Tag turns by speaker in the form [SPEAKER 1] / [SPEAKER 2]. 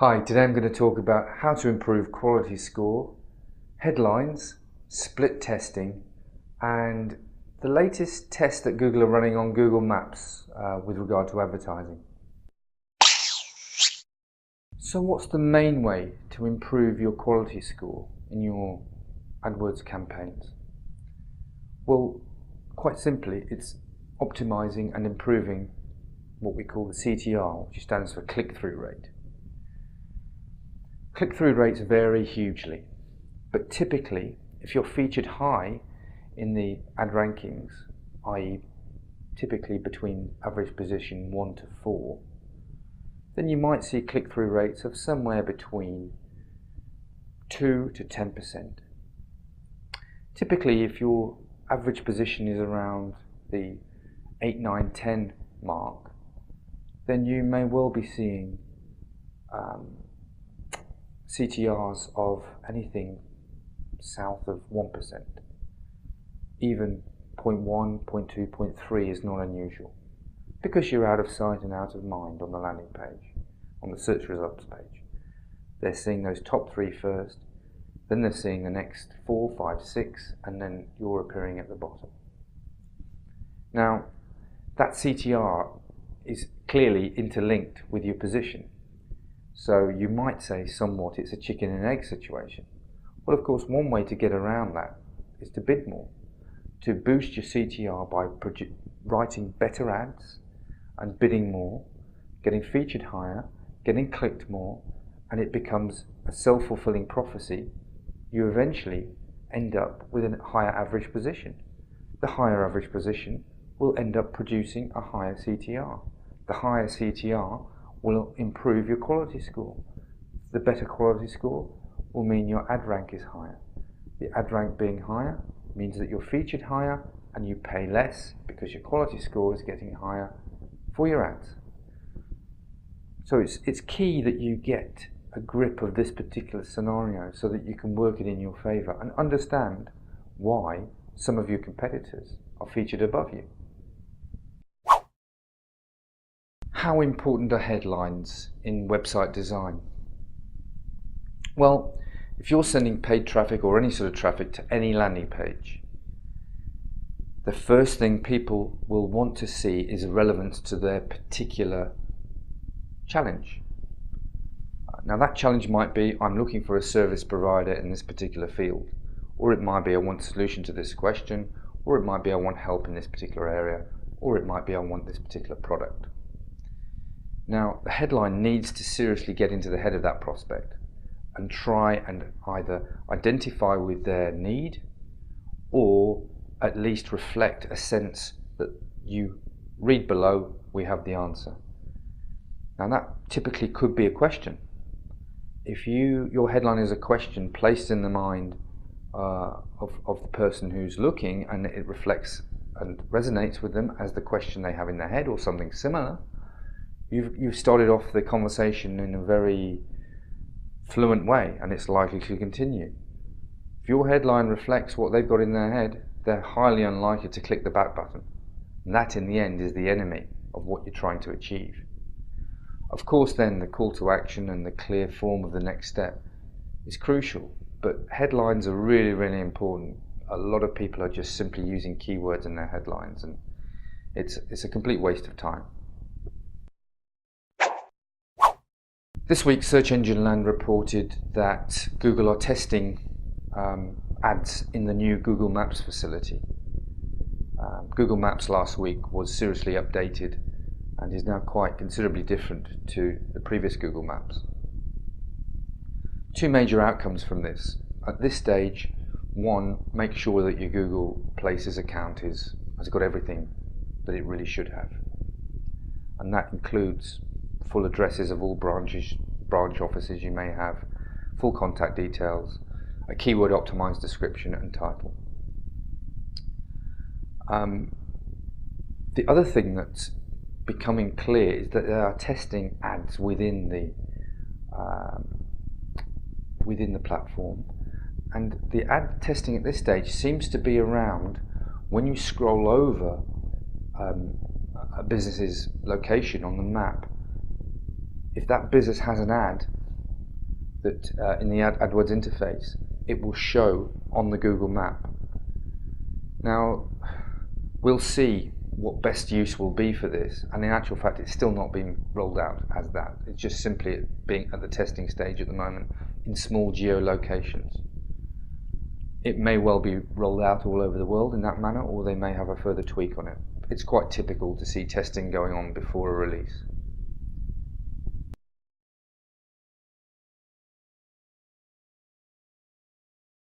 [SPEAKER 1] Hi, today I'm going to talk about how to improve quality score, headlines, split testing, and the latest test that Google are running on Google Maps with regard to advertising. So what's the main way to improve your quality score in your AdWords campaigns? Well, quite simply, it's optimizing and improving what we call the CTR, which stands for click-through rate. Click-through rates vary hugely, but typically, if you're featured high in the ad rankings, i.e. typically between average position 1 to 4, then you might see click-through rates of somewhere between 2 to 10%. Typically, if your average position is around the 8, 9, 10 mark, then you may well be seeing CTRs of anything south of 1%. Even 0.1, 0.2, 0.3 is not unusual, because you're out of sight and out of mind on the landing page, on the search results page. They're seeing those top 3 first, then they're seeing the next 4, 5, 6, and then you're appearing at the bottom. Now, that CTR is clearly interlinked with your position. So you might say somewhat it's a chicken and egg situation. Well, of course, one way to get around that is to bid more, to boost your CTR by writing better ads and bidding more, getting featured higher, getting clicked more, and it becomes a self-fulfilling prophecy. You eventually end up with a higher average position. The higher average position will end up producing a higher CTR. The higher CTR will improve your quality score. The better quality score will mean your ad rank is higher. The ad rank being higher means that you're featured higher and you pay less because your quality score is getting higher for your ads. So it's key that you get a grip of this particular scenario so that you can work it in your favor and understand why some of your competitors are featured above you. How important are headlines in website design? Well, if you're sending paid traffic or any sort of traffic to any landing page, the first thing people will want to see is relevance to their particular challenge. Now that challenge might be, I'm looking for a service provider in this particular field, or it might be I want a solution to this question, or it might be I want help in this particular area, or it might be I want this particular product. Now, the headline needs to seriously get into the head of that prospect and try and either identify with their need or at least reflect a sense that you read below, we have the answer. Now that typically could be a question. If your headline is a question placed in the mind of the person who's looking, and it reflects and resonates with them as the question they have in their head or something similar, you've started off the conversation in a very fluent way, and it's likely to continue. If your headline reflects what they've got in their head, they're highly unlikely to click the back button. And that in the end is the enemy of what you're trying to achieve. Of course then the call to action and the clear form of the next step is crucial, but headlines are really, really important. A lot of people are just simply using keywords in their headlines, and it's a complete waste of time. This week, Search Engine Land reported that Google are testing ads in the new Google Maps facility. Google Maps last week was seriously updated and is now quite considerably different to the previous Google Maps. Two major outcomes from this. At this stage, one, make sure that your Google Places account has got everything that it really should have. And that includes full addresses of all branch offices you may have, full contact details, a keyword optimized description and title. The other thing that's becoming clear is that they are testing ads within the platform, and the ad testing at this stage seems to be around when you scroll over a business's location on the map. If that business has an ad that in the AdWords interface, it will show on the Google map. Now, we'll see what best use will be for this, and in actual fact it's still not being rolled out as that. It's just simply being at the testing stage at the moment in small geolocations. It may well be rolled out all over the world in that manner, or they may have a further tweak on it. It's quite typical to see testing going on before a release.